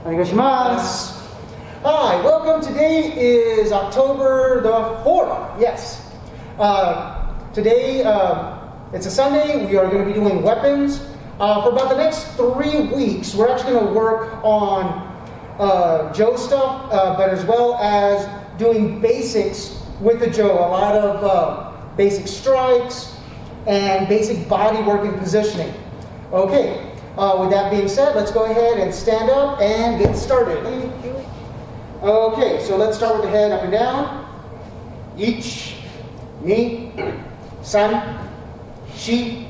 Onegaishimasu. Hi, welcome. Today is October the 4th. Yes. Today, it's a Sunday. We are going to be doing weapons. For about the next 3 weeks, we're actually going to work on Jo stuff, but as well as doing basics with the Jo. A lot of basic strikes and basic body work and positioning. Okay, with that being said, let's go ahead and stand up and get started. Okay, so let's start with the head up and down. Ich, ni, san, shi,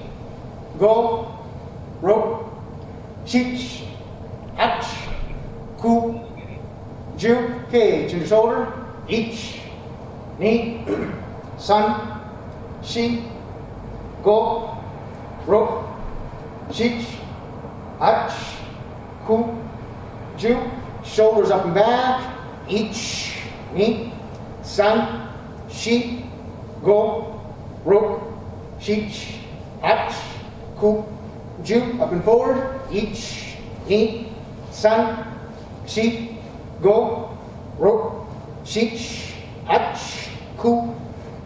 go, ro, shich, ach, ku, ju. Okay, chin to shoulder. Ich, ni, san, shi, go, ro, shich, ach, ku, ju. Shoulders up and back. Ich, ni, san, shi, go, ro, shich, ach, ku, ju. Up and forward. Ich, ni, san, shi, go, ro, shich, ach, ku,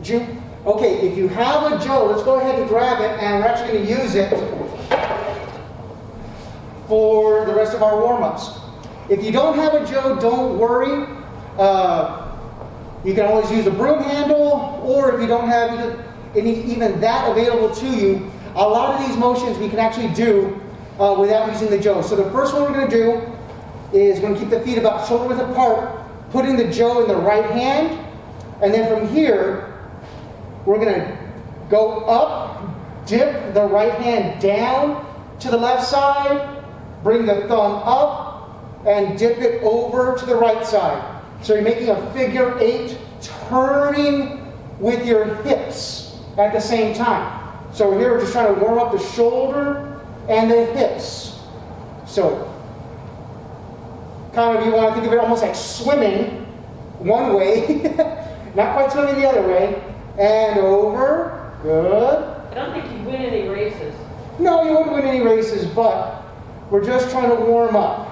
ju. Okay, if you have a Jo, let's go ahead and grab it, and we're actually going to use it for the rest of our warm-ups. If you don't have a Jo, don't worry. You can always use a broom handle, or if you don't have even that available to you, a lot of these motions we can actually do without using the Jo. So the first one we're going to do is going to keep the feet about shoulder width apart, putting the Jo in the right hand, and then from here, we're going to go up, dip the right hand down to the left side, bring the thumb up, and dip it over to the right side. So you're making a figure 8, turning with your hips at the same time. So here we're just trying to warm up the shoulder and the hips. So kind of, you want to think of it almost like swimming one way, not quite swimming the other way, and over. Good. I don't think you'd win any races. No, you wouldn't win any races, but we're just trying to warm up.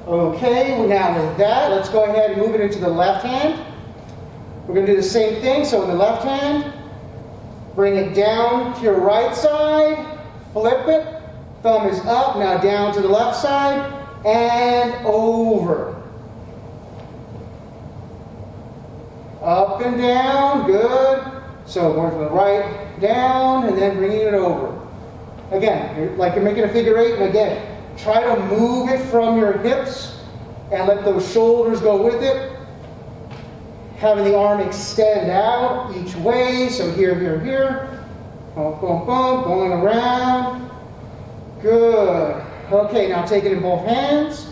Okay, now with that, let's go ahead and move it into the left hand. We're going to do the same thing. So in the left hand, bring it down to your right side, flip it, thumb is up, now down to the left side, and over. Up and down, good. So going from the right, down, and then bringing it over. Again, like you're making a figure 8, and again, try to move it from your hips and let those shoulders go with it. Having the arm extend out each way. So here, here, here. Bump, bump, bump, going around. Good. Okay, now take it in both hands.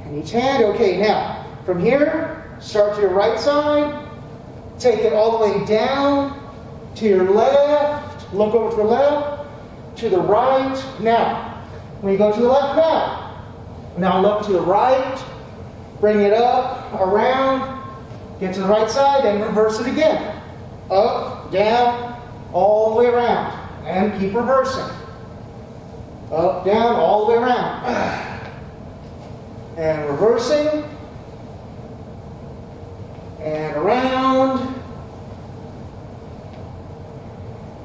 And each hand. Okay, now from here, start to your right side. Take it all the way down to your left. Look over to the left, to the right. Now, when you go to the left now look to the right, bring it up, around, get to the right side, and reverse it again. Up, down, all the way around, and keep reversing. Up, down, all the way around. And reversing, and around,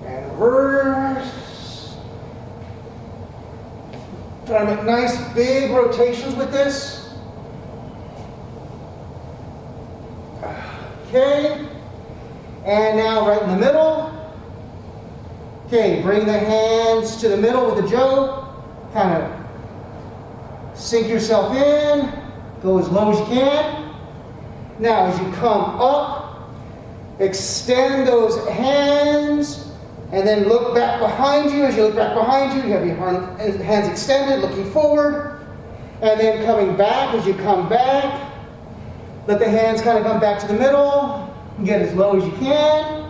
and reverse. Try to make nice big rotations with this. Okay. And now right in the middle. Okay, bring the hands to the middle with the Jo. Kind of sink yourself in. Go as low as you can. Now as you come up, extend those hands. And then look back behind you. As you look back behind you, you have your hands extended, looking forward. And then coming back, as you come back, let the hands kind of come back to the middle. Get as low as you can.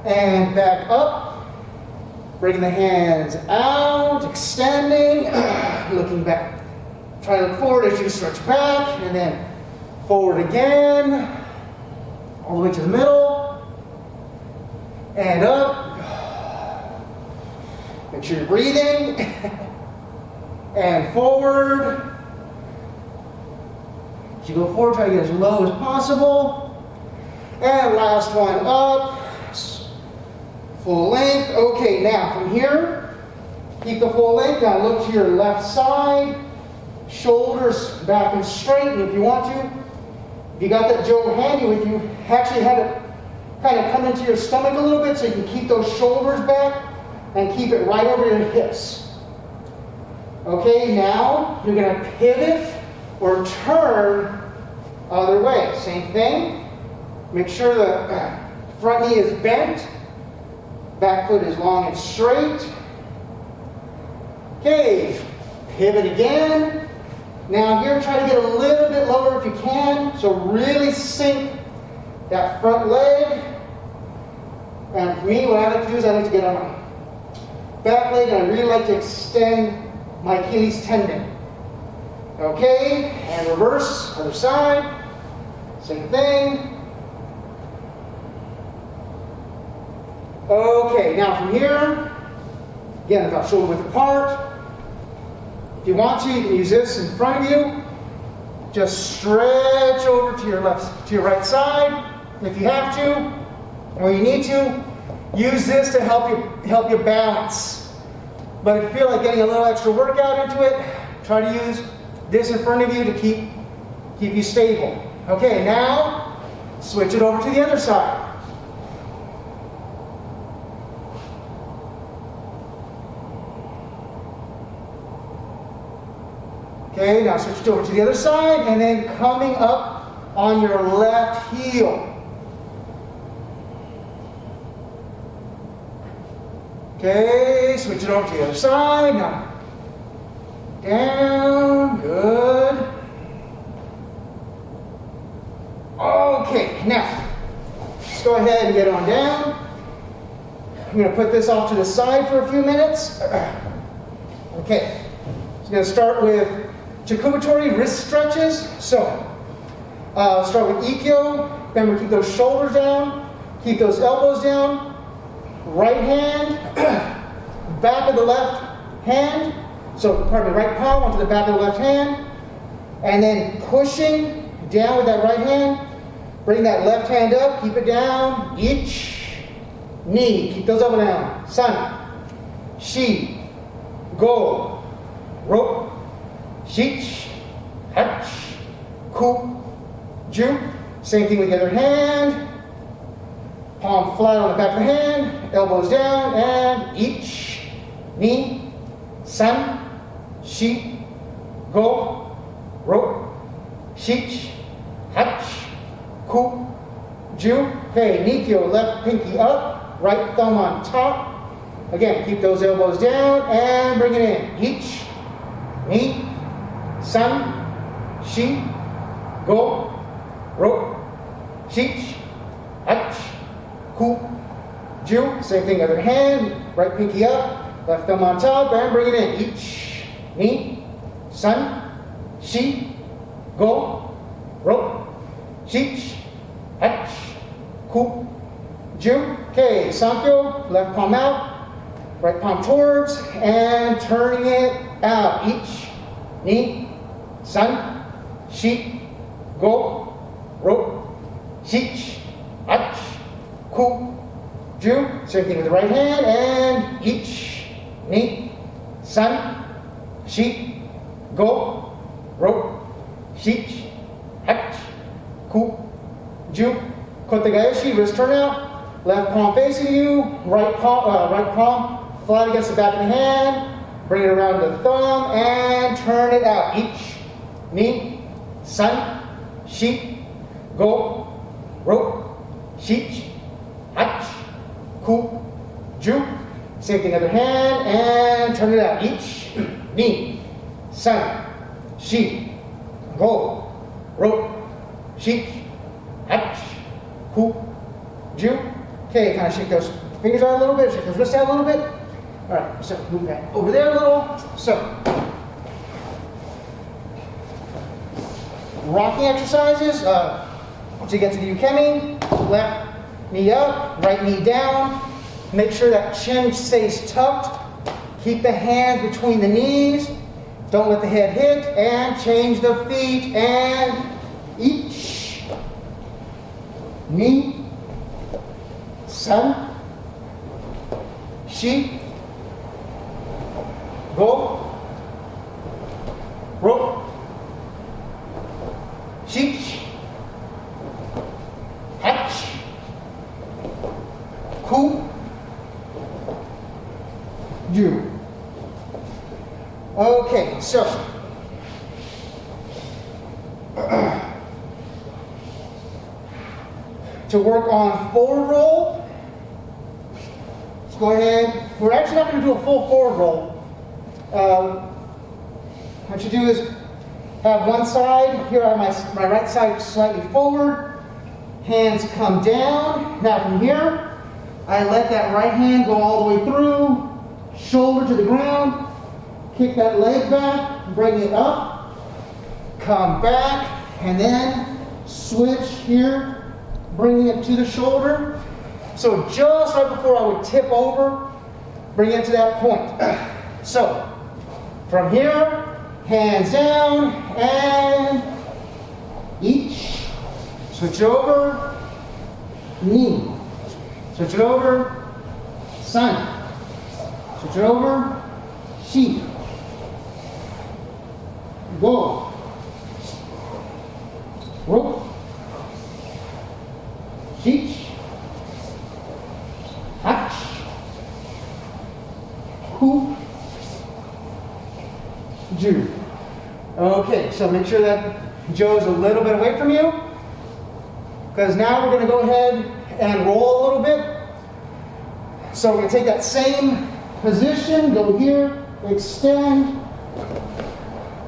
And back up. Bring the hands out, extending, looking back. Try to look forward as you stretch back, and then forward again. All the way to the middle. And up. Make sure you're breathing. and forward. As you go forward, try to get as low as possible. And last one up. Full length. Okay, now from here, keep the full length. Now look to your left side. Shoulders back and straight. And if you want to, if you got that joke handy with you, actually have it kind of come into your stomach a little bit so you can keep those shoulders back and keep it right over your hips. Okay, now you're going to pivot or turn other way. Same thing. Make sure the front knee is bent. Back foot is long and straight. Okay, pivot again. Now here, try to get a little bit lower if you can. So really sink that front leg. And for me, what I like to do is I like to get on my back leg and I really like to extend my Achilles tendon. Okay, and reverse, other side. Same thing. Okay, now from here, again, about shoulder width apart. If you want to, you can use this in front of you. Just stretch over to your right side. If you have to, or you need to, use this to help you balance. But if you feel like getting a little extra workout into it, try to use this in front of you to keep you stable. Okay, now switch it over to the other side. Okay, now switch it over to the other side, and then coming up on your left heel. Okay, switch it over to the other side. Now, down, good. Okay, now, let's go ahead and get on down. I'm going to put this off to the side for a few minutes. Okay, so I'm going to start with Chikumatori wrist stretches. So, start with ikkyo. Remember, keep those shoulders down, keep those elbows down. Right hand, back of the left hand. So, pardon me, right palm onto the back of the left hand. And then pushing down with that right hand. Bring that left hand up, keep it down. Ich, ni, keep those up and down. San, shi, go, ro, shich, hach, ku, ju. Same thing with the other hand. Palm flat on the back of the hand, elbows down, and ich, ni, san, shi, go, ro, shich, hach, ku, ju. Okay, nikyo, left pinky up, right thumb on top. Again, keep those elbows down and bring it in. Ich, ni, san, shi, go, ro, shich, hach, ku, ju. Same thing, other hand, right pinky up, left thumb on top, and bring it in. Ich, ni, san, shi, go, ro, shich, hach, ku, ju. Okay, sankyo, left palm out, right palm towards, and turning it out. Ich, ni, san, shi, go, ro, shich, hach, ku, ju. Same thing with the right hand, and ich, ni, san, shi, go, ro, shich, hach, ku, ju. Kotegaeshi, wrist turn out. Left palm facing you, right palm flat against the back of the hand. Bring it around the thumb and turn it out. Ich, ni, san, shi, go, ro, shich, hach, ku, ju. Same thing, other hand, and turn it out. Ich, ni, san, shi, go, ro, shich, hach, ku, ju. Okay, kind of shake those fingers out a little bit, shake those wrists out a little bit. All right, so move that over there a little. So, rocking exercises. Once you get to the ukemi, left knee up, right knee down. Make sure that chin stays tucked. Keep the hands between the knees. Don't let the head hit, and change the feet, and ich, ni, san, shi, go, ro, shich, hach, ku, ju. Okay, so to work on forward roll, let's go ahead. We're actually not going to do a full forward roll. What you do is have one side, here I have my right side slightly forward, hands come down. Now from here, I let that right hand go all the way through, shoulder to the ground, kick that leg back, bring it up, come back, and then switch here, bringing it to the shoulder. So just right before I would tip over, bring it to that point. So from here, hands down, and each, switch over, knee, switch it over, san, switch it over, shi, go, ro, shich, hach, ku, ju. Okay, so make sure that Joe's a little bit away from you, because now we're going to go ahead and roll a little bit. So we're going to take that same position, go here, extend,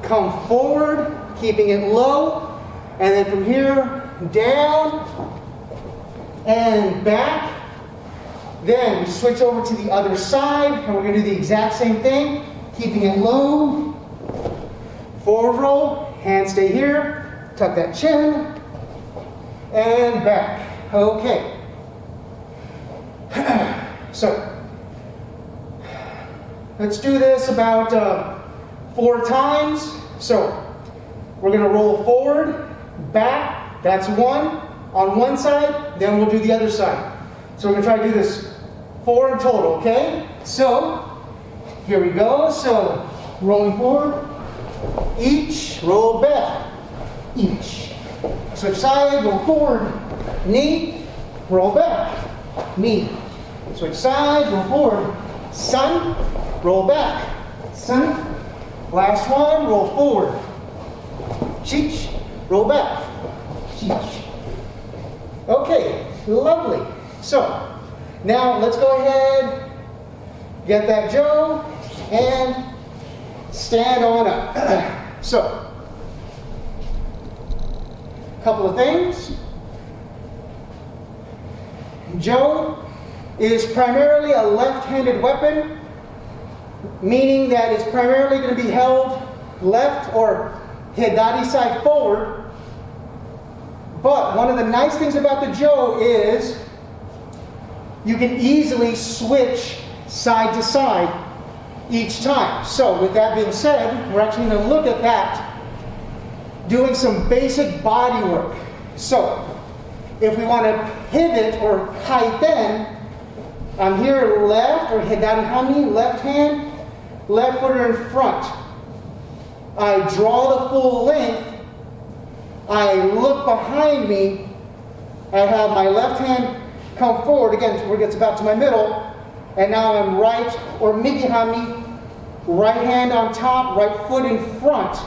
come forward, keeping it low, and then from here, down, and back. Then we switch over to the other side, and we're going to do the exact same thing, keeping it low, forward roll, hands stay here, tuck that chin, and back. Okay. So, let's do this about 4 times. So, we're going to roll forward, back, that's 1 on one side, then we'll do the other side. So we're going to try to do this 4 in total, okay? So, here we go. So, rolling forward, each, roll back, each. Switch side, roll forward, knee, roll back, knee. Switch side, roll forward, san, roll back, san. Last one, roll forward, chich, roll back, chich. Okay, lovely. So, now let's go ahead, get that Joe, and stand on up. So, a couple of things. Joe is primarily a left-handed weapon, meaning that it's primarily going to be held left or hidari side forward. But one of the nice things about the Joe is you can easily switch side to side each time. So with that being said, we're actually going to look at that, doing some basic body work. So if we want to pivot or kaiten, I'm here left or hidari-hanmi, left hand, left footer in front. I draw the full length. I look behind me. I have my left hand come forward, again, where it gets about to my middle. And now I'm right or migi-hanmi, right hand on top, right foot in front.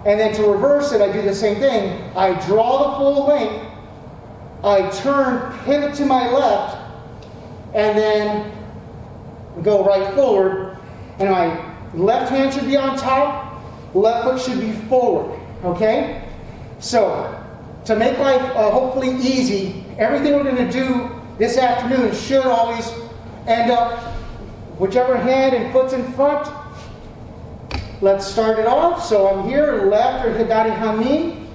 And then to reverse it, I do the same thing. I draw the full length. I turn, pivot to my left, and then go right forward. And my left hand should be on top, left foot should be forward. Okay? So, to make life hopefully easy, everything we're going to do this afternoon should always end up whichever hand and foot's in front. Let's start it off. So I'm here, left or hidari-hanmi.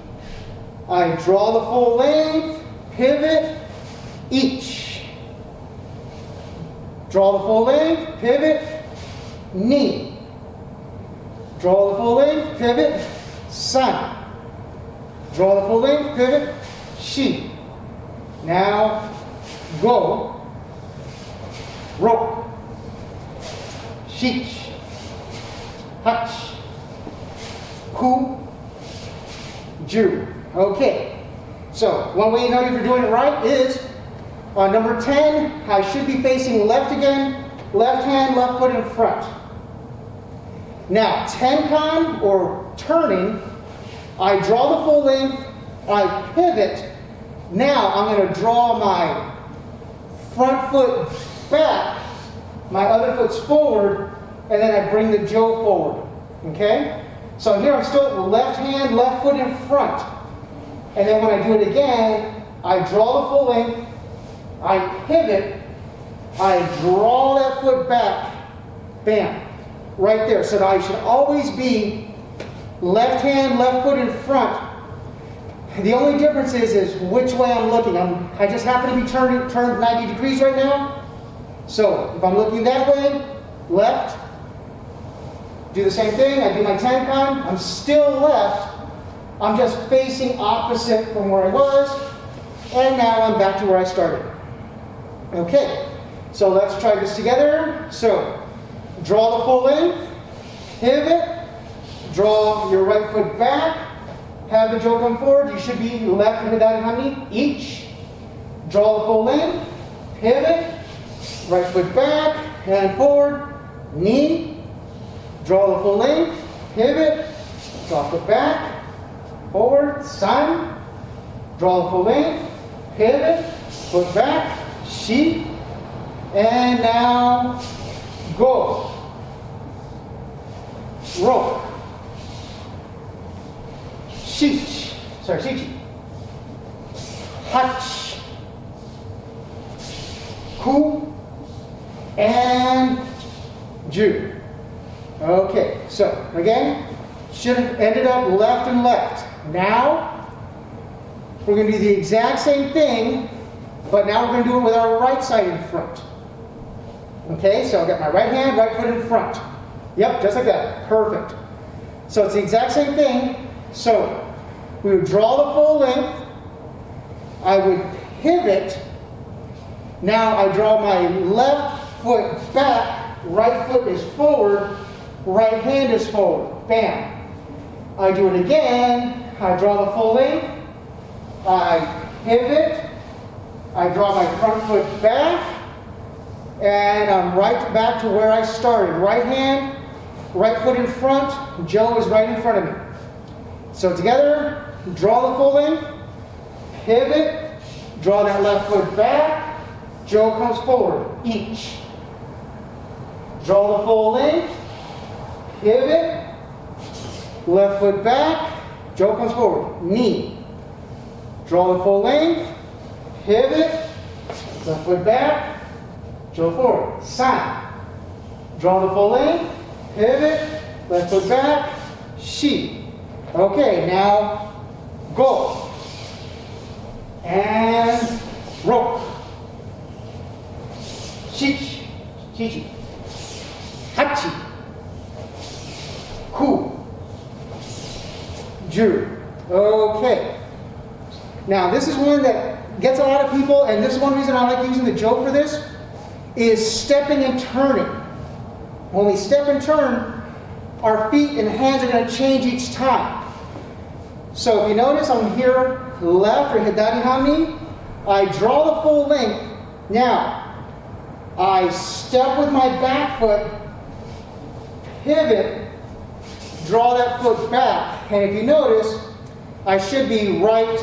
I draw the full length, pivot, each. Draw the full length, pivot, knee. Draw the full length, pivot, san. Draw the full length, pivot, shi. Now, go, ro, shich, hach, ku, ju. Okay, so one way you know if you're doing it right is on number 10, I should be facing left again, left hand, left foot in front. Now, tenkan, or turning, I draw the full length, I pivot. Now, I'm going to draw my front foot back, my other foot's forward, and then I bring the jo forward. Okay? So here I'm still left hand, left foot in front. And then when I do it again, I draw the full length, I pivot, I draw that foot back, bam. Right there. So I should always be left hand, left foot in front. The only difference is which way I'm looking. I just happen to be turned 90 degrees right now. So if I'm looking that way, left, do the same thing. I do my tenkan. I'm still left. I'm just facing opposite from where I was. And now I'm back to where I started. Okay. So let's try this together. So draw the full length, pivot, draw your right foot back, have the jo come forward. You should be left and hanmi each. Draw the full length, pivot, right foot back, hand forward, knee. Draw the full length, pivot, draw foot back, forward, san. Draw the full length, pivot, foot back, shi. And now go. Ro. Shich. Shichi. Hach. Ku. And ju. Okay, so again, should have ended up left and left. Now, we're going to do the exact same thing, but now we're going to do it with our right side in front. Okay, so I've got my right hand, right foot in front. Yep, just like that. Perfect. So it's the exact same thing. So we would draw the full length. I would pivot. Now I draw my left foot back. Right foot is forward. Right hand is forward. Bam. I do it again. I draw the full length. I pivot. I draw my front foot back. And I'm right back to where I started. Right hand, right foot in front. Jo is right in front of me. So together, draw the full length, pivot, draw that left foot back. Jo comes forward, each. Draw the full length, pivot, left foot back. Jo comes forward, knee. Draw the full length, pivot, left foot back. Jo forward, san. Draw the full length, pivot, left foot back, shi. Okay, now go. And ro. Shich, chichi. Hachi. Ku. Ju. Okay. Now this is one that gets a lot of people, and this is one reason I like using the jo for this. Is stepping and turning. When we step and turn, our feet and hands are going to change each time. So if you notice, I'm here left or hidari hanmi. I draw the full length. Now, I step with my back foot, pivot, draw that foot back. And if you notice, I should be right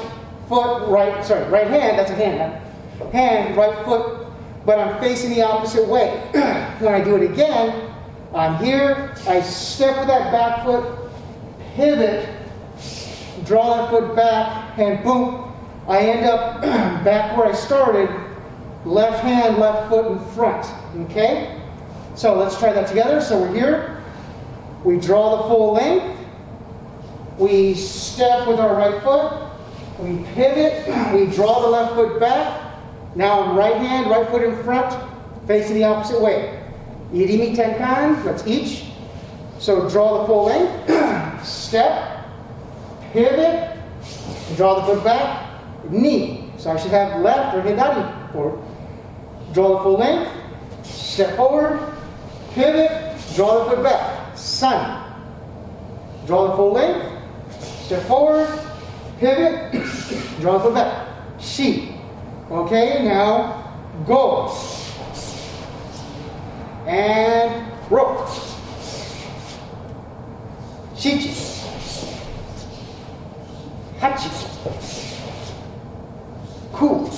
hand, that's a hand, hand, right foot, but I'm facing the opposite way. When I do it again, I'm here, I step with that back foot, pivot, draw that foot back, and boom, I end up back where I started, left hand, left foot in front. Okay? So let's try that together. So we're here, we draw the full length, we step with our right foot, we pivot, we draw the left foot back. Now I'm right hand, right foot in front, facing the opposite way. Irimi tenkan, that's each. So draw the full length, step, pivot, draw the foot back, knee. So I should have left or hidari forward. Draw the full length, step forward, pivot, draw the foot back, sun. Draw the full length, step forward, pivot, draw the foot back, shi. Okay, now go. And rope. Shichi. Hachi. Ku.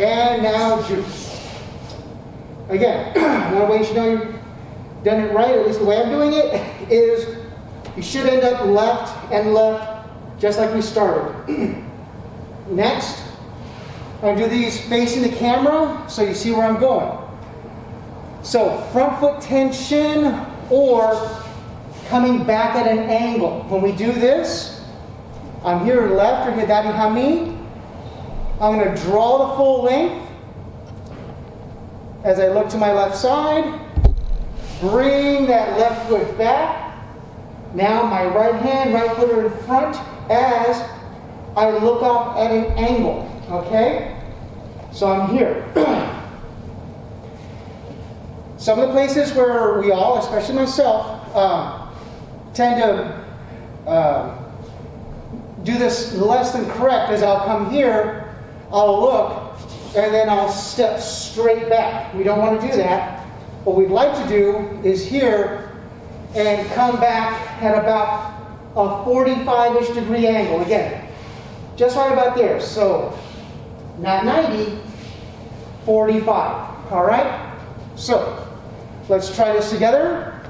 And now ju. Again, one way you should know you've done it right, at least the way I'm doing it, is you should end up left and left, just like we started. Next, I'm going to do these facing the camera so you see where I'm going. So, front foot tension or coming back at an angle. When we do this, I'm here left or hidari hanmi. I'm going to draw the full length as I look to my left side. Bring that left foot back. Now my right hand, right foot are in front as I look off at an angle. Okay? So I'm here. Some of the places where we all, especially myself, tend to do this less than correct is I'll come here, I'll look, and then I'll step straight back. We don't want to do that. What we'd like to do is here and come back at about a 45-ish degree angle. Again, just right about there. So, not 90, 45. All right? So, let's try this together.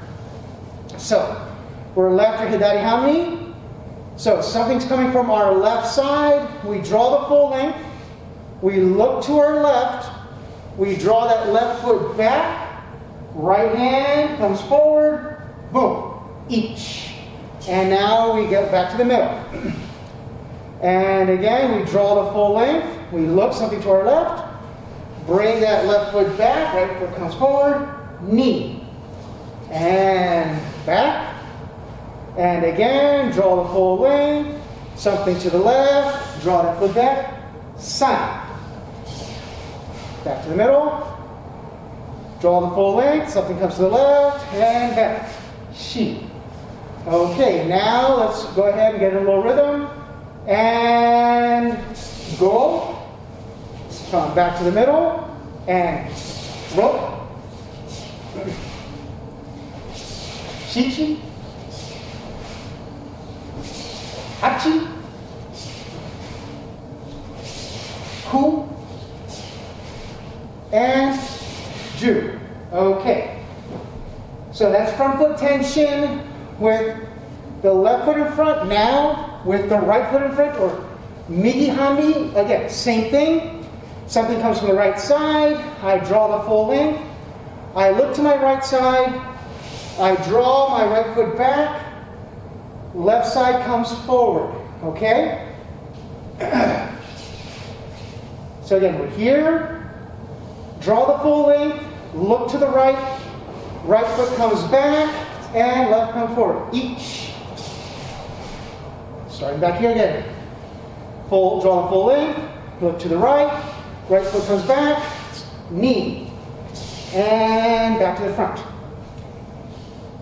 So, we're left or hidari hanmi. So, something's coming from our left side. We draw the full length. We look to our left. We draw that left foot back. Right hand comes forward. Boom. Each. And now we get back to the middle. And again, we draw the full length. We look something to our left. Bring that left foot back. Right foot comes forward. Knee. And back. And again, draw the full length. Something to the left. Draw that foot back. Sign. Back to the middle. Draw the full length. Something comes to the left. And back. Shi. Okay, now let's go ahead and get in a little rhythm. And go. Come back to the middle. And rope. Shichi. Hachi. Ku. And ju. Okay. So that's front foot tension with the left foot in front. Now with the right foot in front, or migi hanmi. Again, same thing. Something comes from the right side. I draw the full length. I look to my right side. I draw my right foot back. Left side comes forward. Okay? So again, we're here. Draw the full length. Look to the right. Right foot comes back. And left comes forward. Each. Starting back here again. Draw the full length. Look to the right. Right foot comes back. Knee. And back to the front.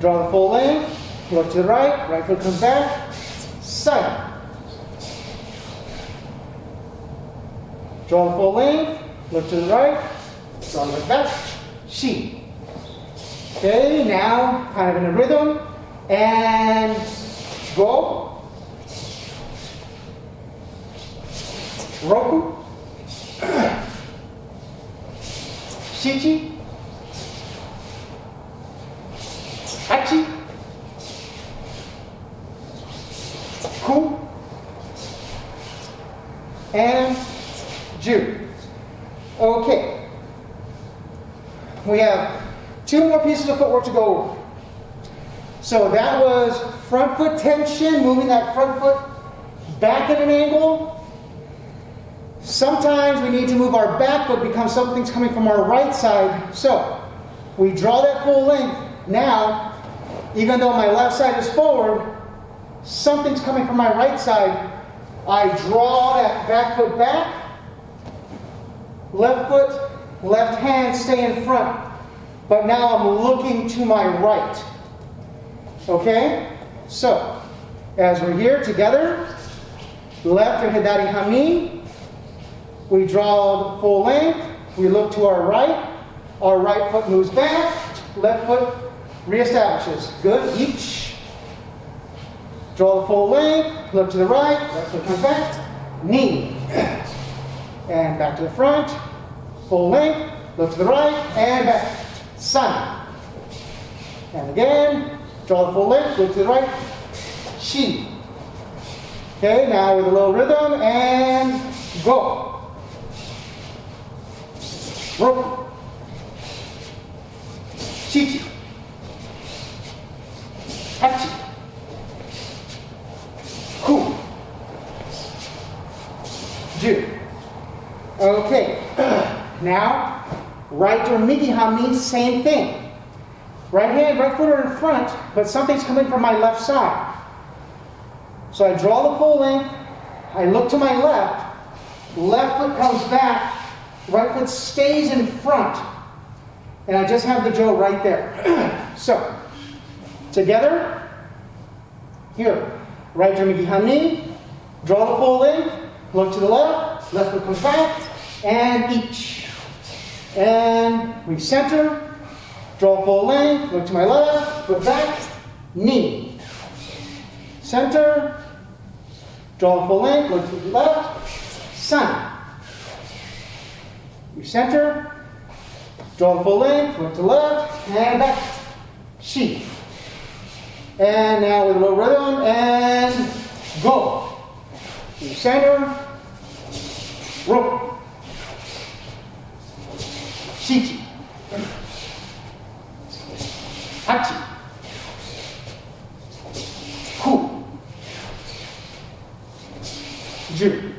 Draw the full length. Look to the right. Right foot comes back. Side. Draw the full length. Look to the right. Draw the back. Shi. Okay, now kind of in a rhythm. And go. Roku. Shichi. Hachi. Ku. And ju. Okay. We have two more pieces of footwork to go over. So that was front foot tension, moving that front foot back at an angle. Sometimes we need to move our back foot because something's coming from our right side. So we draw that full length. Now, even though my left side is forward, something's coming from my right side. I draw that back foot back, left foot, left hand stay in front. But now I'm looking to my right. Okay? So, as we're here together, left or hidari hanmi, we draw the full length, we look to our right foot moves back, left foot reestablishes. Good, each. Draw the full length, look to the right foot comes back, knee. And back to the front, full length, look to the right, and back. Sun. And again, draw the full length, look to the right, shi. Okay, now with a little rhythm, and go. Rope. Chichi. Tachi. Ku. Ju. Okay. Now, right or migi hanmi, same thing. Right hand, right foot are in front, but something's coming from my left side. So I draw the full length, I look to my left foot comes back, right foot stays in front, and I just have the jo right there. So, together, here, right or migi hanmi, draw the full length, look to the left foot comes back, and each. And recenter, draw full length, look to my left, foot back, knee. Center, draw full length, look to the left, sun. Recenter, draw full length, look to the left, and back, shi. And now with a little rhythm, and go. Recenter, rope. Shichi. Tachi. Ku. Ju.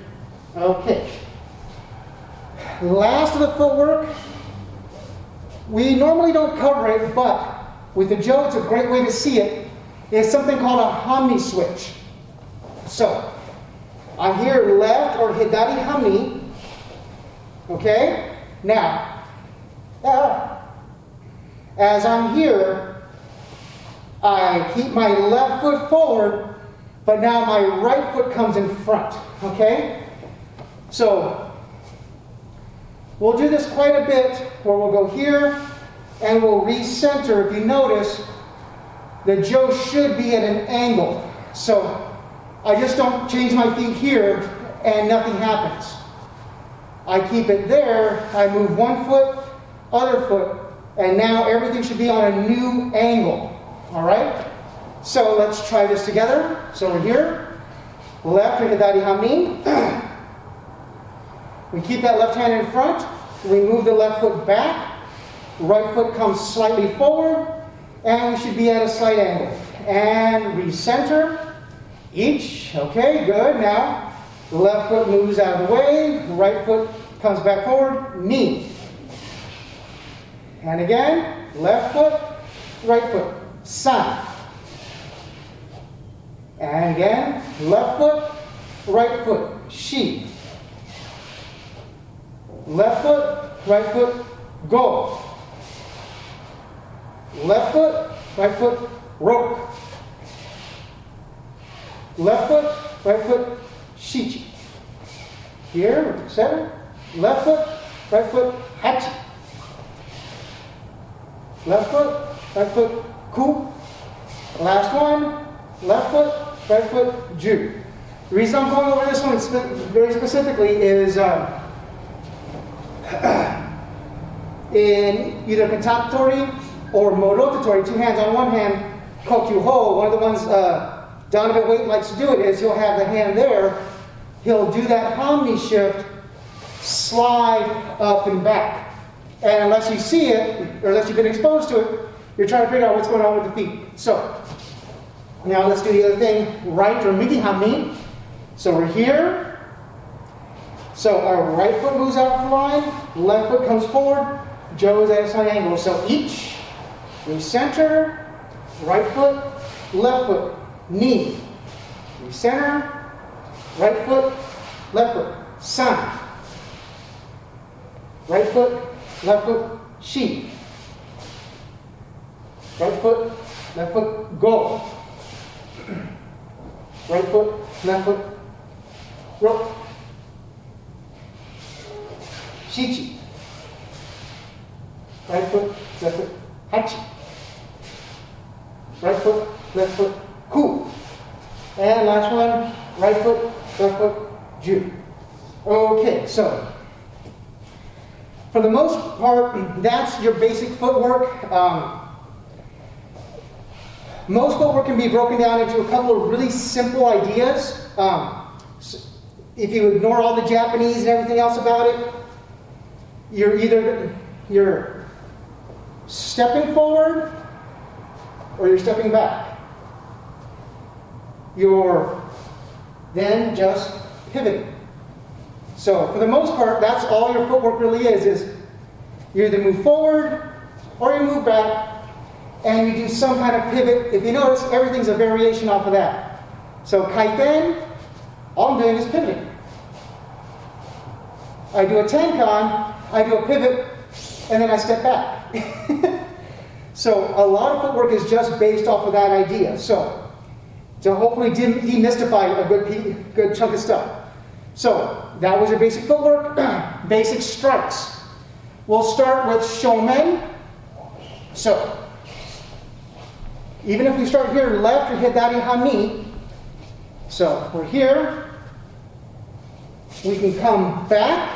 Okay. Last of the footwork. We normally don't cover it, but with the jo, it's a great way to see it. It's something called a hanmi switch. So, I'm here left or hidari hanmi. Okay? Now, as I'm here, I keep my left foot forward, but now my right foot comes in front, okay? So, we'll do this quite a bit, where we'll go here, and we'll recenter. If you notice, the jo should be at an angle. So, I just don't change my feet here, and nothing happens. I keep it there, I move one foot, other foot, and now everything should be on a new angle. All right? So let's try this together. So we're here, left or hidari hanmi. We keep that left hand in front. We move the left foot back. Right foot comes slightly forward, and we should be at a slight angle. And recenter each. Okay, good. Now, the left foot moves out of the way. The right foot comes back forward. Knee. And again, left foot, right foot. Sun. And again, left foot, right foot. Shi. Left foot, right foot. Go. Left foot, right foot. Rope. Left foot, right foot. Shichi. Here, center. Left foot, right foot. Hachi. Left foot, right foot. Ku. Last one. Left foot, right foot. Ju. The reason I'm going over this one very specifically is in either katatori or morotatori, two hands on one hand, kokyu ho, one of the ones Donovan Waite likes to do it is he'll have the hand there, he'll do that hanmi shift, slide up and back. And unless you see it, or unless you've been exposed to it, you're trying to figure out what's going on with the feet. So, now let's do the other thing, right or migi hanmi. So we're here. So our right foot moves out of the line, left foot comes forward, jo is at a slight angle. So each, Recenter, right foot, left foot, knee. Recenter, right foot, left foot, san. Right foot, left foot, shi. Right foot, left foot, go. Right foot, left foot, ro. Shichi. Right foot, left foot, hachi. Right foot, left foot, ku. And last one, right foot, left foot, ju. Okay, so for the most part, that's your basic footwork. Most footwork can be broken down into a couple of really simple ideas. If you ignore all the Japanese and everything else about it, you're stepping forward or you're stepping back. You're then just pivoting. So for the most part, that's all your footwork really is you either move forward or you move back and you do some kind of pivot. If you notice, everything's a variation off of that. So kaiten, all I'm doing is pivoting. I do a tenkan, I do a pivot, and then I step back. So a lot of footwork is just based off of that idea. So to hopefully demystify a good chunk of stuff. So that was your basic footwork. Basic strikes. We'll start with shomen. So even if we start here left, or sabaki-hanmi. So we're here. We can come back.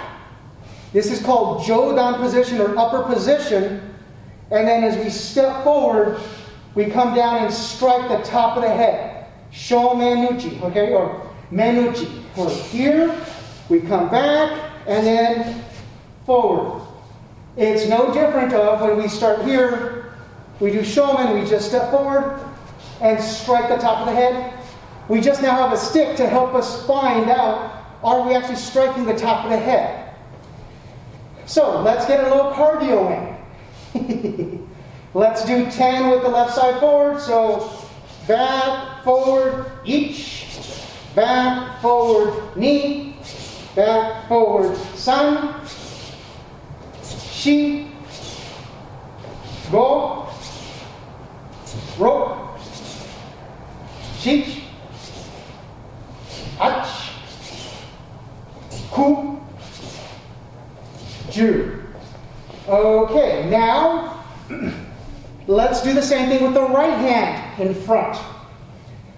This is called jodan position or upper position. And then as we step forward, we come down and strike the top of the head. Shomenuchi, okay, or menuchi. We're here, we come back, and then forward. It's no different of when we start here, we do shomen, we just step forward and strike the top of the head. We just now have a stick to help us find out, are we actually striking the top of the head? So let's get a little cardio in. Let's do 10 with the left side forward. So back, forward, each. Back, forward, knee. Back, forward, san. Shi. Go. Ro. Shich. Hach. Ku. Ju. Okay, now let's do the same thing with the right hand in front.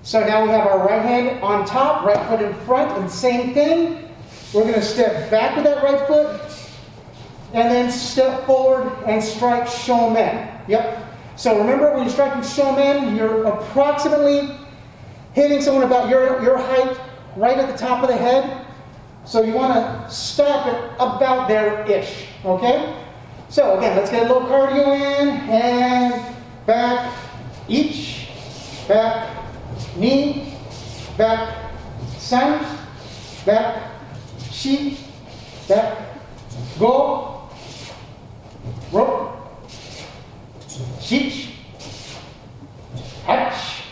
So now we have our right hand on top, right foot in front, and same thing. We're going to step back with that right foot, and then step forward and strike shomen. Yep. So remember, when you're striking shomen, you're approximately hitting someone about your height, right at the top of the head. So you want to stop it about there-ish. Okay? So again, let's get a little cardio in, and back, each, back, knee, back, san, back, shi, back, go, ro, shich, hach,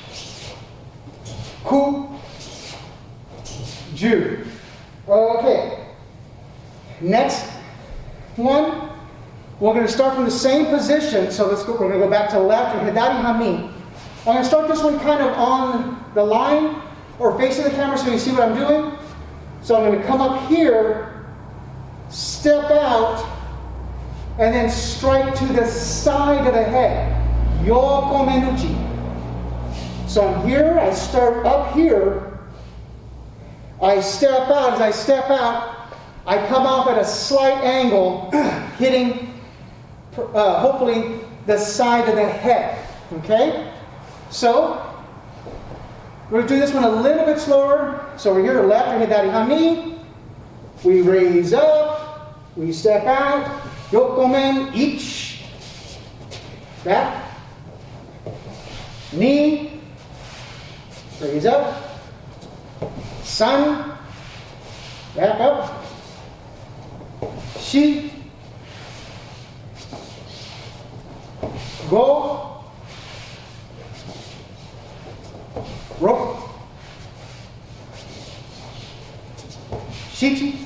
ku, ju. Okay. Next one. We're going to start from the same position, so we're going to go back to left, or sabaki-hanmi. I'm going to start this one kind of on the line, or facing the camera so you see what I'm doing. So I'm going to come up here, step out, and then strike to the side of the head. Yokomenuchi. So I'm here, I start up here, I step out. As I step out, I come off at a slight angle, hitting hopefully the side of the head. Okay? So we're going to do this one a little bit slower. So we're here left, or sabaki-hanmi. We raise up, we step out, yokomen, each, back, knee, raise up, san, back up, shi, go, Ro. Shichi.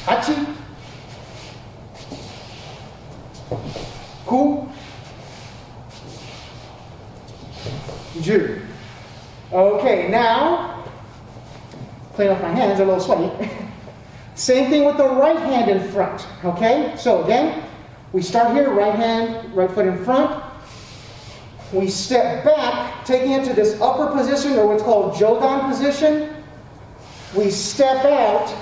Tachi. Ku. Ju. Okay, now, clean off my hands, they're a little sweaty. Same thing with the right hand in front, okay? So again, we start here, right hand, right foot in front. We step back, taking it to this upper position, or what's called Jodan position. We step out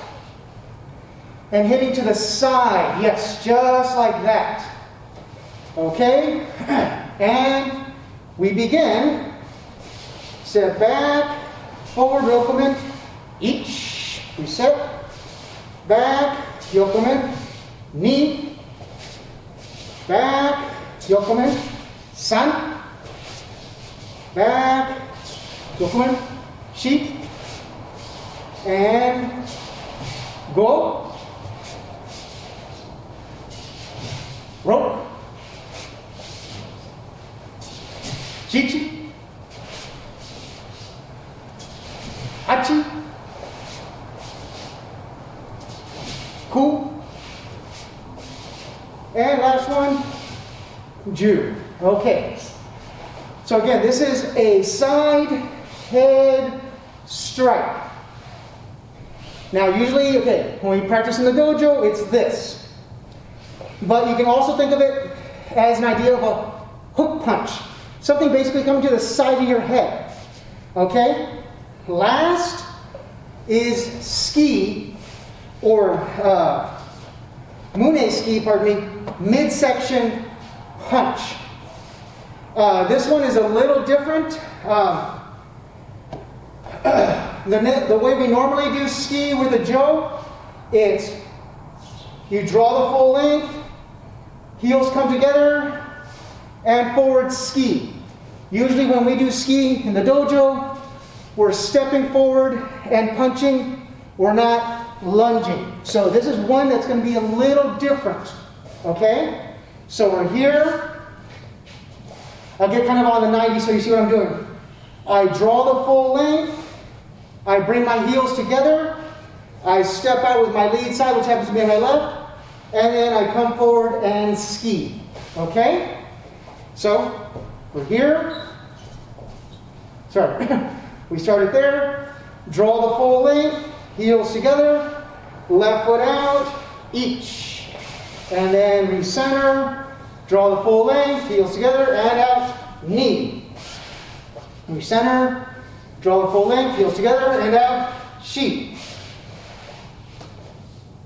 and hitting to the side. Yes, just like that. Okay? And we begin. Step back, forward, yokomen, each, reset, back, yokomen, knee, back, yokomen, san, back, yokomen, sheep, and go, rope, chichi, tachi, ku, and last one, ju. Okay. So again, this is a side head strike. Now usually, okay, when we practice in the dojo, it's this. But you can also think of it as an idea of a hook punch. Something basically coming to the side of your head. Okay? Last is ski, or mune ski, pardon me, midsection punch. This one is a little different. The way we normally do ski with a jo, it's you draw the full length, heels come together, and forward ski. Usually when we do ski in the dojo, we're stepping forward and punching. We're not lunging. So this is one that's going to be a little different. Okay? So we're here. I'll get kind of on the 90 so you see what I'm doing. I draw the full length. I bring my heels together. I step out with my lead side, which happens to be on my left. And then I come forward and ski. Okay? So, we're here. Sorry. We started there. Draw the full length. Heels together. Left foot out. Each. And then recenter. Draw the full length. Heels together. And out. Knee. Recenter. Draw the full length. Heels together. And out. Sheep.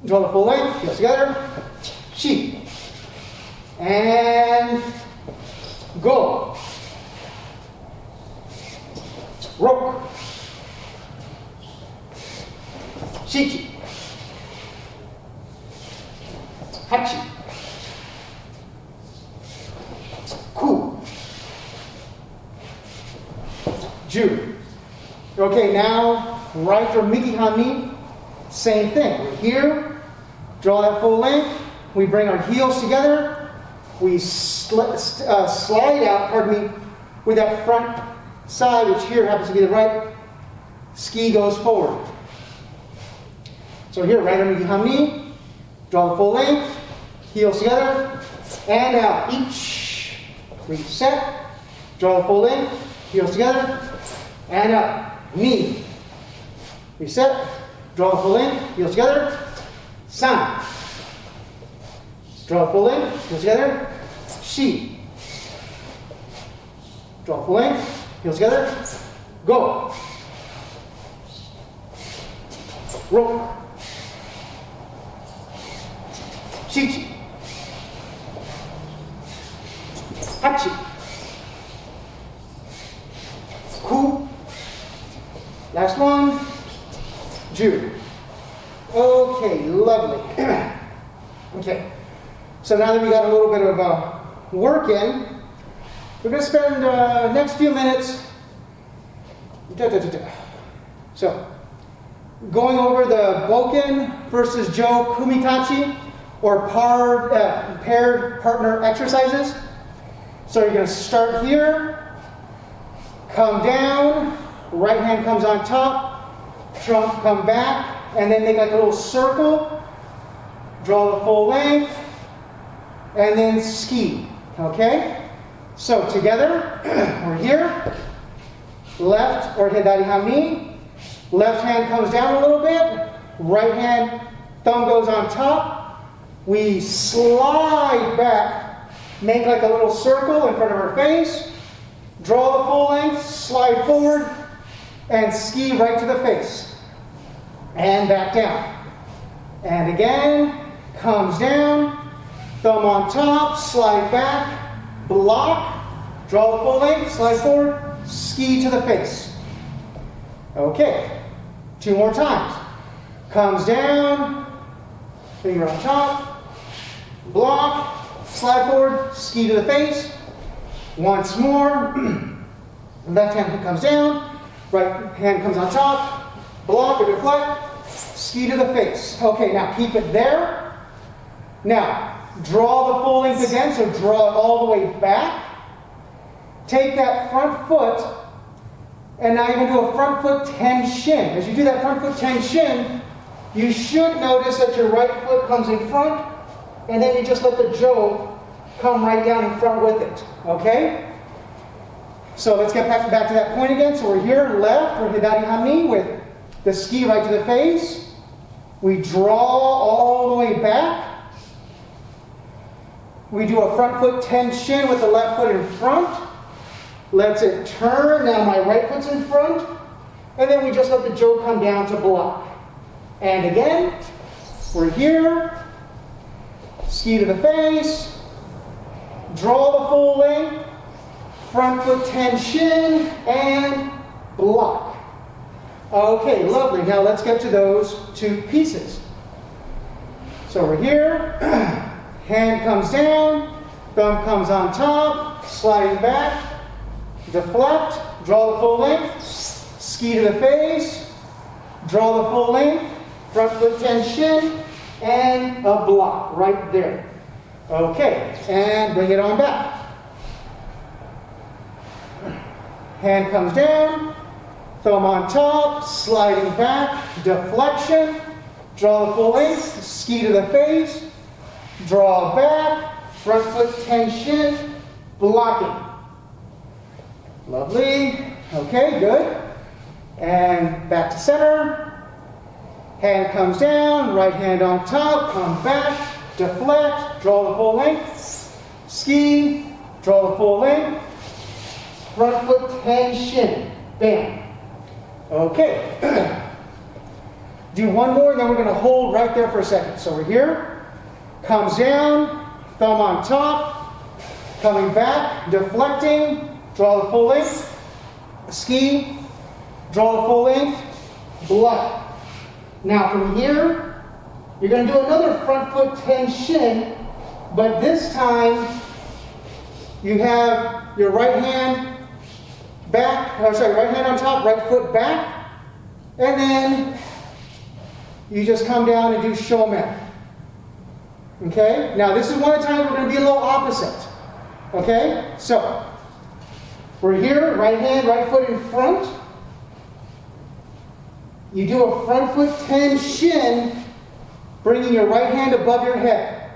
Draw the full length. Heels together. Sheep. And go. Rope. Shichi. Hachi. Ku. Ju. Okay, now right for Miki-hanmi, same thing. We're here, draw that full length, we bring our heels together, we slide out, pardon me, with that front side, which here happens to be the right, ski goes forward. So here, right under Miki-hanmi, draw the full length, heels together, and out. Each, reset, draw the full length, heels together, and up. Knee. Reset. Draw the full length. Heels together. San. Draw the full length. Heels together. Shi. Draw the full length. Heels together. Go. Rope. Shichi. Hachi. Ku. Last one, Ju. Okay, lovely. Okay, so now that we got a little bit of work in, we're going to spend the next few minutes so going over the bokken versus jo kumi tachi, or paired partner exercises. So you're going to start here, come down, right hand comes on top, trunk, come back, and then make like a little circle, draw the full length, and then ski. Okay? So together, we're here, left or sabaki-hanmi, left hand comes down a little bit, right hand, thumb goes on top, we slide back, make like a little circle in front of our face, draw the full length, slide forward, and ski right to the face. And back down. And again, comes down, thumb on top, slide back, block, draw the full length, slide forward, ski to the face. Okay, 2 more times. Comes down, finger on top, block, slide forward, ski to the face. Once more. Left hand comes down, right hand comes on top, block or deflect, ski to the face. Okay, now keep it there. Now, draw the full length again, so draw it all the way back. Take that front foot, and now you're going to do a front foot tenchin. As you do that front foot tenchin, you should notice that your right foot comes in front, and then you just let the jo come right down in front with it. Okay? So let's get back to that point again. So we're here, left, or sabaki-hanmi with the ski right to the face. We draw all the way back. We do a front foot tenchin with the left foot in front. Lets it turn. Now my right foot's in front. And then we just let the jo come down to block. And again, we're here. Ski to the face. Draw the full length. Front foot tenchin and block. Okay, lovely. Now let's get to those 2 pieces. So we're here. Hand comes down. Thumb comes on top. Sliding back. Deflect. Draw the full length. Ski to the face. Draw the full length. Front foot tenchin and a block right there. Okay, and bring it on back. Hand comes down, thumb on top, sliding back, deflection, draw the full length, ski to the face, draw back, front foot tenchin, blocking. Lovely. Okay, good. And back to center. Hand comes down, right hand on top, come back, deflect, draw the full length, ski, draw the full length, front foot tenchin, bam. Okay. Do one more, and then we're going to hold right there for a second. So we're here, comes down, thumb on top, coming back, deflecting, draw the full length, ski, draw the full length, block. Now from here, you're going to do another front foot tenchin, but this time you have your right hand back, right hand on top, right foot back, and then you just come down and do shomen. Okay? Now this is one of the times we're going to be a little opposite. Okay? So, we're here, right hand, right foot in front. You do a front foot tenchin, bringing your right hand above your head.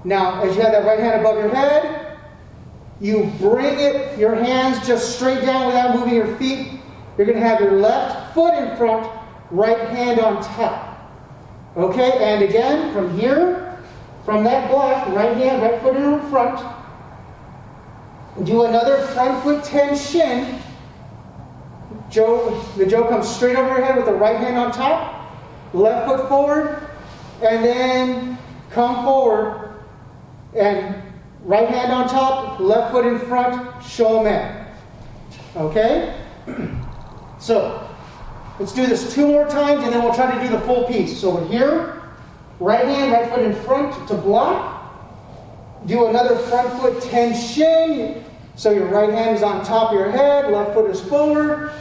Now, as you have that right hand above your head, you bring it, your hands just straight down without moving your feet. You're going to have your left foot in front, right hand on top. Okay, and again, from here, from that block, right hand, right foot in front, do another front foot tenchin. The jo comes straight over your head with the right hand on top, left foot forward, and then come forward, and right hand on top, left foot in front, shomen. Okay? So, let's do this 2 more times, and then we'll try to do the full piece. So we're here, right hand, right foot in front to block. Do another front foot tenchin. So your right hand is on top of your head, left foot is forward.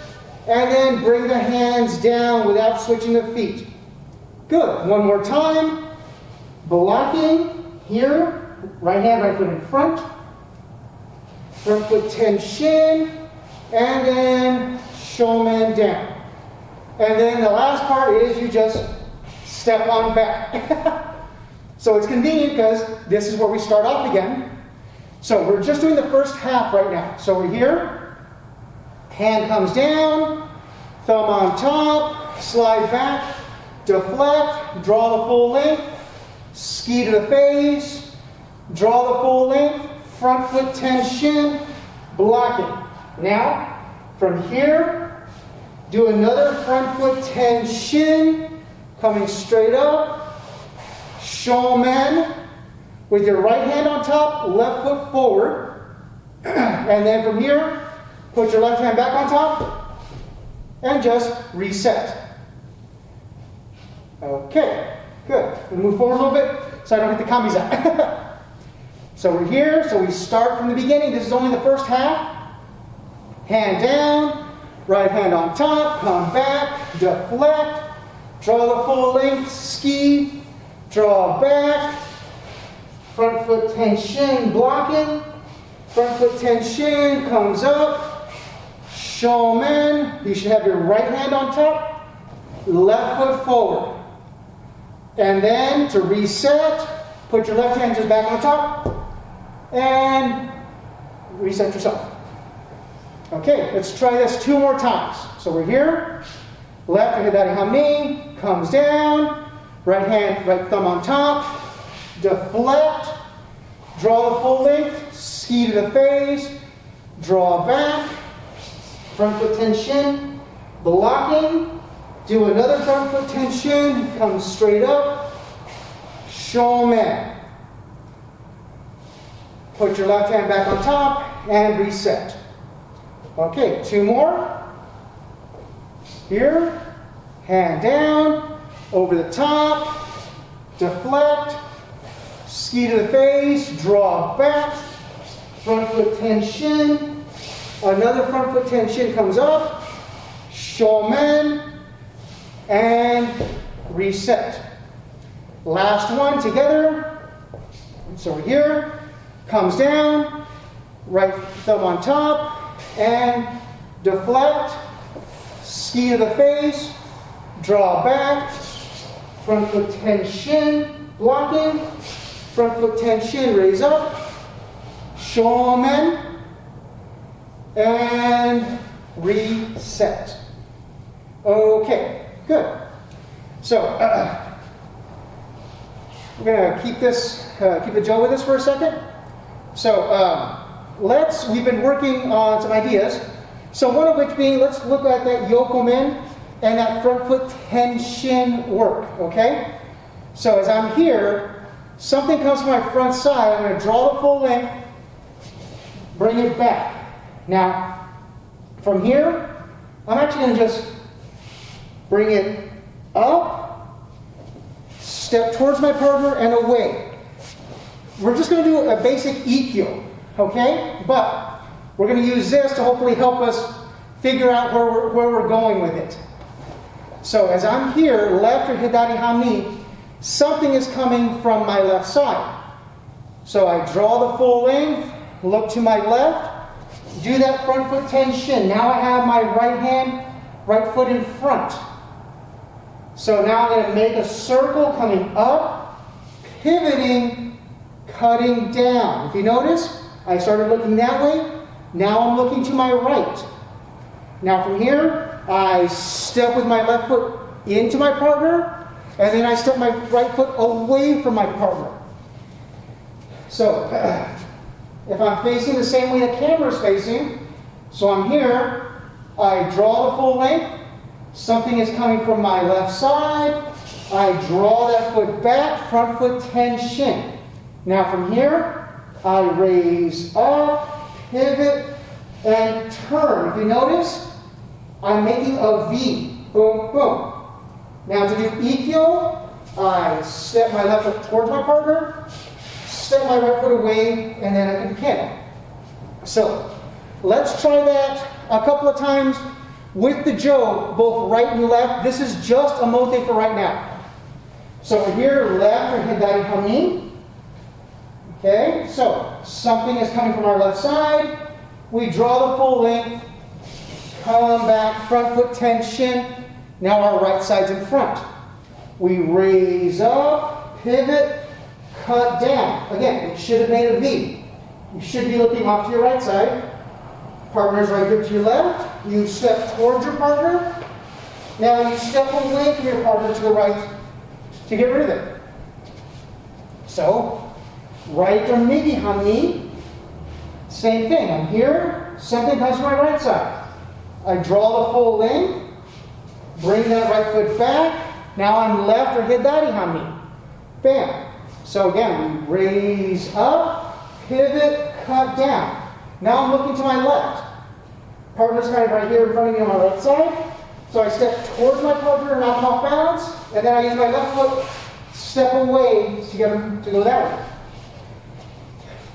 And then bring the hands down without switching the feet. Good. One more time. Blocking here. Right hand, right foot in front. front foot tenchin, and then shomen down. And then the last part is you just step on back. So it's convenient because this is where we start off again. So we're just doing the first half right now. So we're here, hand comes down, thumb on top, slide back, deflect, draw the full length, ski to the face, draw the full length, front foot tenchin, blocking. Now, from here, do another front foot tenchin, coming straight up, shomen, with your right hand on top, left foot forward, and then from here, put your left hand back on top, and just reset. Okay, good. We'll move forward a little bit so I don't hit the kami's out. So we're here, so we start from the beginning. This is only the first half. Hand down, right hand on top, come back, deflect, draw the full length, ski, draw back, front foot tenchin, blocking, front foot tenchin, comes up, shomen, you should have your right hand on top, left foot forward. And then to reset, put your left hand just back on top, and reset yourself. Okay, let's try this 2 more times. So we're here, left hanmi, comes down, right hand, right thumb on top, deflect, draw the full length, ski to the face, draw back, front foot tenchin, blocking, do another front foot tenchin, come straight up, shomen. Put your left hand back on top and reset. Okay, 2 more. Here, hand down, over the top, deflect, ski to the face, draw back, front foot tenchin, another front foot tenchin comes up, shomen, and reset. Last one together. So we're here, comes down, right thumb on top, and deflect, ski to the face, draw back, front foot tenchin, blocking, front foot tenchin, raise up, shomen, and reset. Okay, good. So, we're going to keep the Joe with us for a second. So, we've been working on some ideas. So one of which being, let's look at that yokomen and that front foot tenchin work, okay? So as I'm here, something comes from my front side, I'm going to draw the full length, bring it back. Now, from here, I'm actually going to just bring it up, step towards my partner, and away. We're just going to do a basic ikkyo, okay? But we're going to use this to hopefully help us figure out where we're going with it. So as I'm here, left or hidari hanmi, something is coming from my left side. So I draw the full length, look to my left, do that front foot tenchin. Now I have my right foot in front. So now I'm going to make a circle coming up, pivoting, cutting down. If you notice, I started looking that way. Now I'm looking to my right. Now from here, I step with my left foot into my partner, and then I step my right foot away from my partner. So, if I'm facing the same way the camera is facing, so I'm here, I draw the full length, something is coming from my left side, I draw that foot back, front foot tenchin. Now from here, I raise up, pivot, and turn. If you notice, I'm making a V. Boom, boom. Now to do ikkyo, I step my left foot towards my partner, step my right foot away, and then I can pin. So let's try that a couple of times with the jo, both right and left. This is just omote for right now. So we're here, left or hidari hanmi. Okay, so something is coming from our left side. We draw the full length, come back, front foot tenchin. Now our right side's in front. We raise up, pivot, cut down. Again, we should have made a V. You should be looking off to your right side. Partner's right here to your left. You step towards your partner. Now you step away from your partner to the right to get rid of it. So, right or hanmi. Same thing. I'm here. Something comes to my right side. I draw the full length. Bring that right foot back. Now I'm left or hanmi. Bam. So again, we raise up, pivot, cut down. Now I'm looking to my left. Partner's kind of right here in front of me on my right side. So I step towards my partner and knock him off balance. And then I use my left foot, step away to get him to go that way.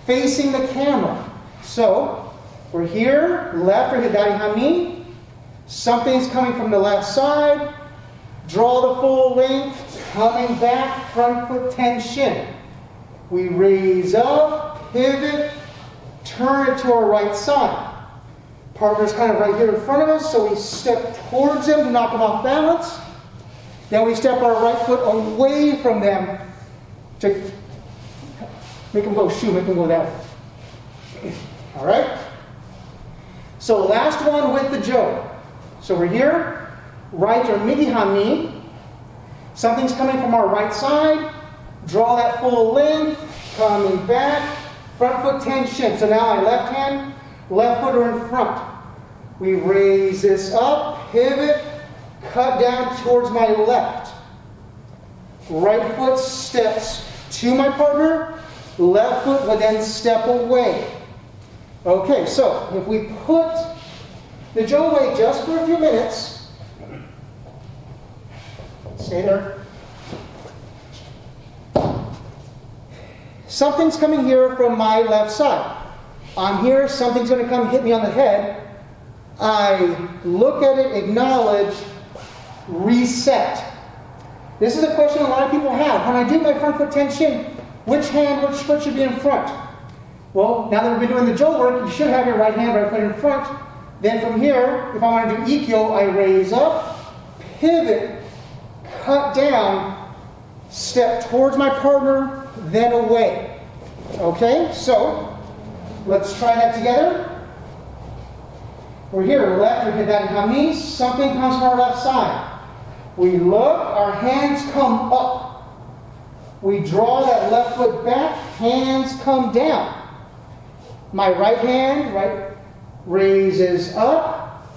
Facing the camera. So we're here, left or hanmi. Something's coming from the left side. Draw the full length, coming back, front foot tenchin. We raise up, pivot, turn it to our right side. Partner's kind of right here in front of us, so we step towards them to knock them off balance. Then we step our right foot away from them to make them go shoot, make them go that way. All right? So last one with the jo. So we're here, right or hanmi. Something's coming from our right side. Draw that full length, coming back, front foot tenchin. So now my left hand, left foot are in front. We raise this up, pivot, cut down towards my left. Right foot steps to my partner, left foot would then step away. Okay, so if we put the jo away just for a few minutes, stay there. Something's coming here from my left side. I'm here, something's going to come hit me on the head. I look at it, acknowledge, reset. This is a question a lot of people have. When I do my front foot tenchin, which hand, which foot should be in front? Well, now that we've been doing the jo work, you should have your right hand, right foot in front. Then from here, if I want to do ikkyo, I raise up, pivot, cut down, step towards my partner, then away. Okay, so let's try that together. We're here, left or hanmi. Something comes from our left side. We look, our hands come up. We draw that left foot back, hands come down. My right hand, raises up,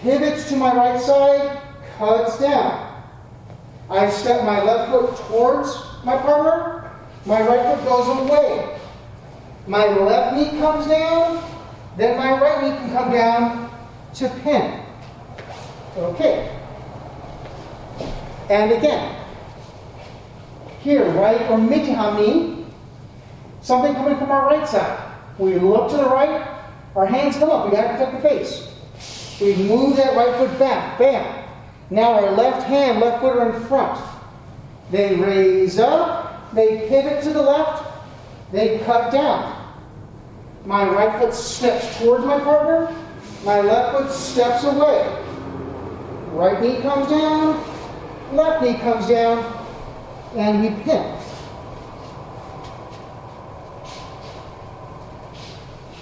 pivots to my right side, cuts down. I step my left foot towards my partner, my right foot goes away. My left knee comes down, then my right knee can come down to pin. Okay. And again, here, right or hanmi, something coming from our right side. We look to the right, our hands come up, we gotta protect the face. We move that right foot back, bam. Now our left hand, left foot are in front. They raise up, they pivot to the left, they cut down. My right foot steps towards my partner, my left foot steps away. Right knee comes down, left knee comes down, and we pin.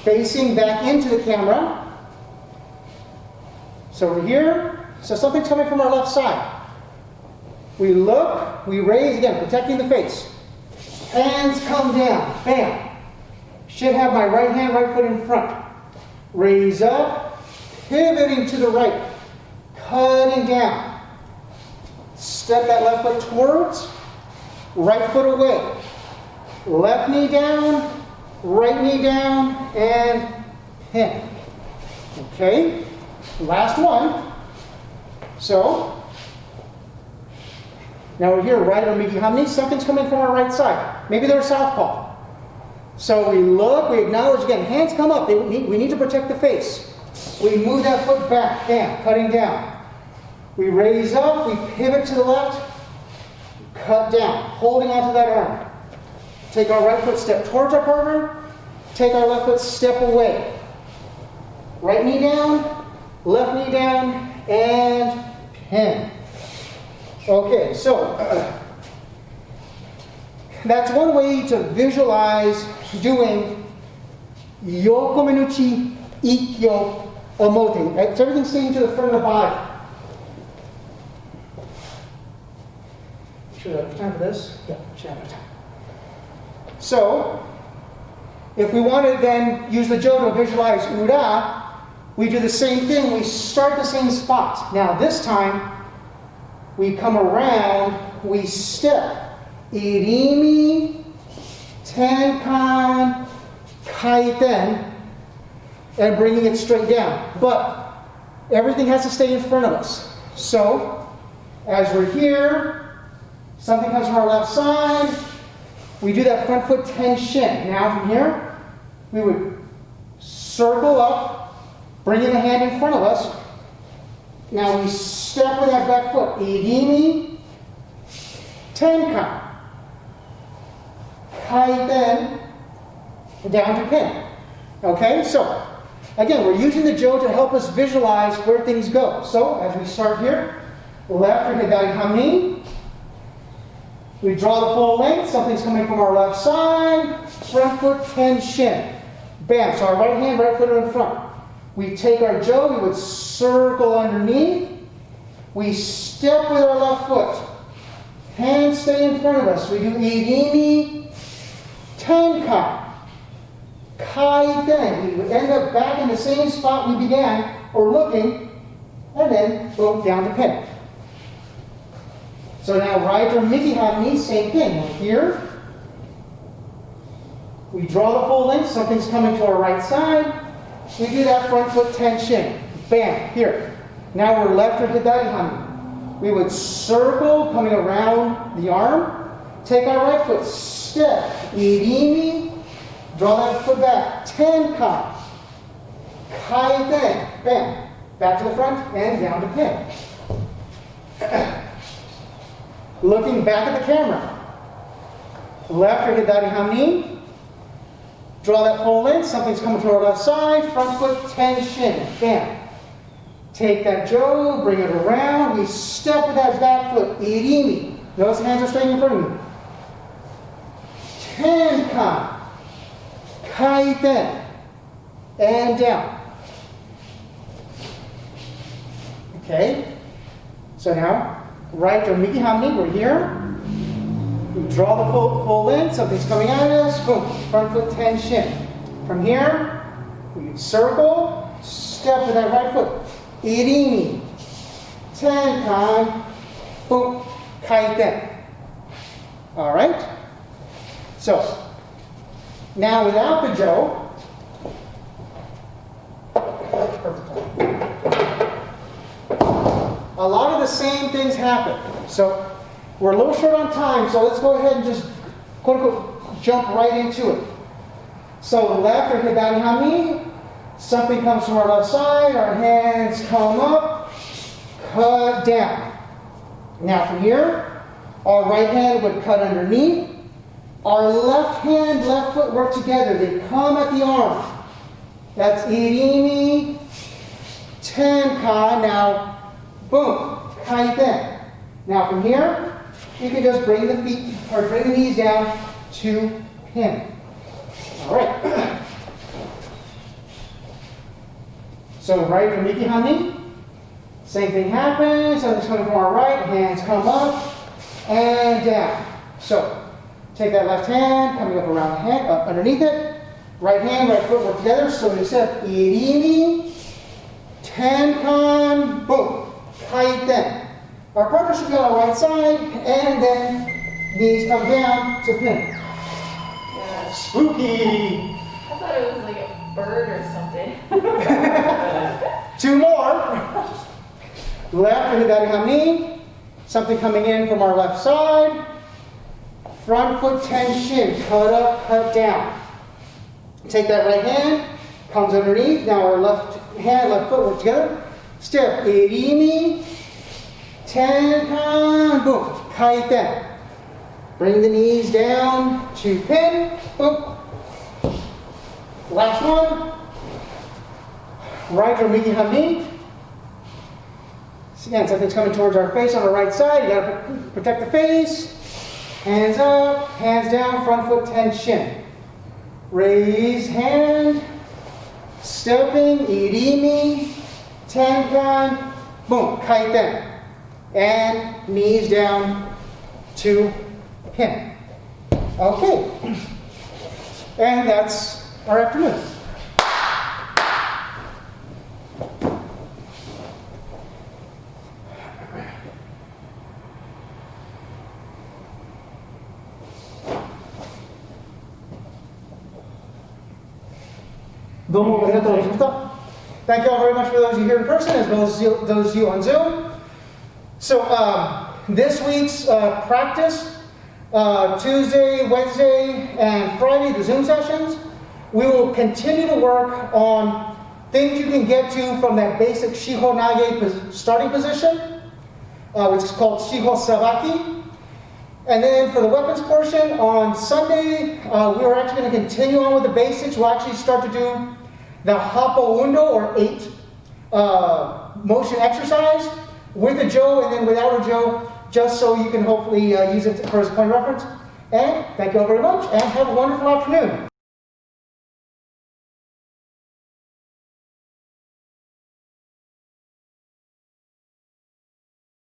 Facing back into the camera. So we're here. So something's coming from our left side. We look, we raise, again, protecting the face. Hands come down, bam. Should have my right hand, right foot in front. Raise up, pivoting to the right, cutting down. Step that left foot towards, right foot away. Left knee down, right knee down, and pin. Okay, last one. So, now we're here, right or hanmi. Something's coming from our right side. Maybe they're southpaw. So we look, we acknowledge again, hands come up. We need to protect the face. We move that foot back, bam, cutting down. We raise up, we pivot to the left, cut down, holding onto that arm. Take our right foot, step towards our partner. Take our left foot, step away. right knee down, left knee down, and pin. Okay, so that's one way to visualize doing yokomenuchi, ikkyo, omote. It's everything staying to the front of the body. Should I have time for this? Yeah, should have time. So, if we want to then use the jo to visualize ura, we do the same thing. We start the same spot. Now this time, we come around, we step. Irimi, tenkan, kaiten, and bringing it straight down. But everything has to stay in front of us. So, as we're here, something comes from our left side, we do that front foot tenchin. Now from here, we would circle up, bringing the hand in front of us. Now we step with that back foot. Irimi, tenkan, kaiten, down to pin. Okay, so again, we're using the jo to help us visualize where things go. So as we start here, left or sabaki-hanmi. We draw the full length. Something's coming from our left side. Front foot tenchin. Bam. So our right hand, right foot in front. We take our jo. We would circle underneath. We step with our left foot. Hands stay in front of us. We do irimi, tenkan, kaiten. We would end up back in the same spot we began, or looking, and then boom, down to pin. So now right or miki-hanmi, same thing. We're here. We draw the full length. Something's coming to our right side. We do that front foot tenchin. Bam, here. Now we're left or sabaki-hanmi. We would circle coming around the arm. Take our right foot, step, irimi, draw that foot back, tenkan, kaiten, bam. Back to the front and down to pin. Looking back at the camera. Left or sabaki-hanmi. Draw that full length. Something's coming to our left side. Front foot tenchin. Bam. Take that jo, bring it around. We step with that back foot. Irimi. Those hands are staying in front of me. Tenkan. Kaiten. And down. Okay. So now, right or miki-hanmi, we're here. We draw the full length, something's coming at us, boom, front foot tenchin. From here, we circle, step with that right foot. Irimi, tenkan, boom, kaiten. All right? So, now without the jo, a lot of the same things happen. So, we're a little short on time, so let's go ahead and just, quote unquote, jump right into it. So left or sabaki-hanmi, something comes from our left side, our hands come up, cut down. Now from here, our right hand would cut underneath. Our left hand, left foot work together. They come at the arm. That's irimi, tenkan. Now, boom, kaiten. Now from here, you can just bring the feet or bring the knees down to pin. All right. So right or miki-hanmi, same thing happens. Something's coming from our right. Hands come up and down. So take that left hand, coming up around the hand, up underneath it. Right hand, right foot work together. So we step irimi, tenkan, boom, kaiten. Our partner should be on our right side, and then knees come down to pin. Yeah. Spooky! I thought it was like a bird or something. Two more. Left or sabaki-hanmi. Something coming in from our left side. Front foot tenchin. Cut up, cut down. Take that right hand. Comes underneath. Now our left hand, left foot work together. Step. Irimi. Tenkan. Boom. Kaiten. Bring the knees down to pin. Boom. Last one. right or sabaki-hanmi. Again, something's coming towards our face on the right side. You gotta protect the face. Hands up, hands down, front foot tenchin. Raise hand, stepping, irimi, tenkan, boom, kaiten. And knees down to pin. Okay. And that's our afternoon. Thank you all very much for those of you here in person, as well as those of you on Zoom. So this week's practice, Tuesday, Wednesday, and Friday, the Zoom sessions, we will continue to work on things you can get to from that basic shiho nage starting position, which is called shiho sabaki. And then for the weapons portion, on Sunday, we are actually going to continue on with the basics. We'll actually start to do the Happo Undo, or 8 motion exercise, with a jo and then without a jo, just so you can hopefully use it for as a point of reference. And thank you all very much, and have a wonderful afternoon.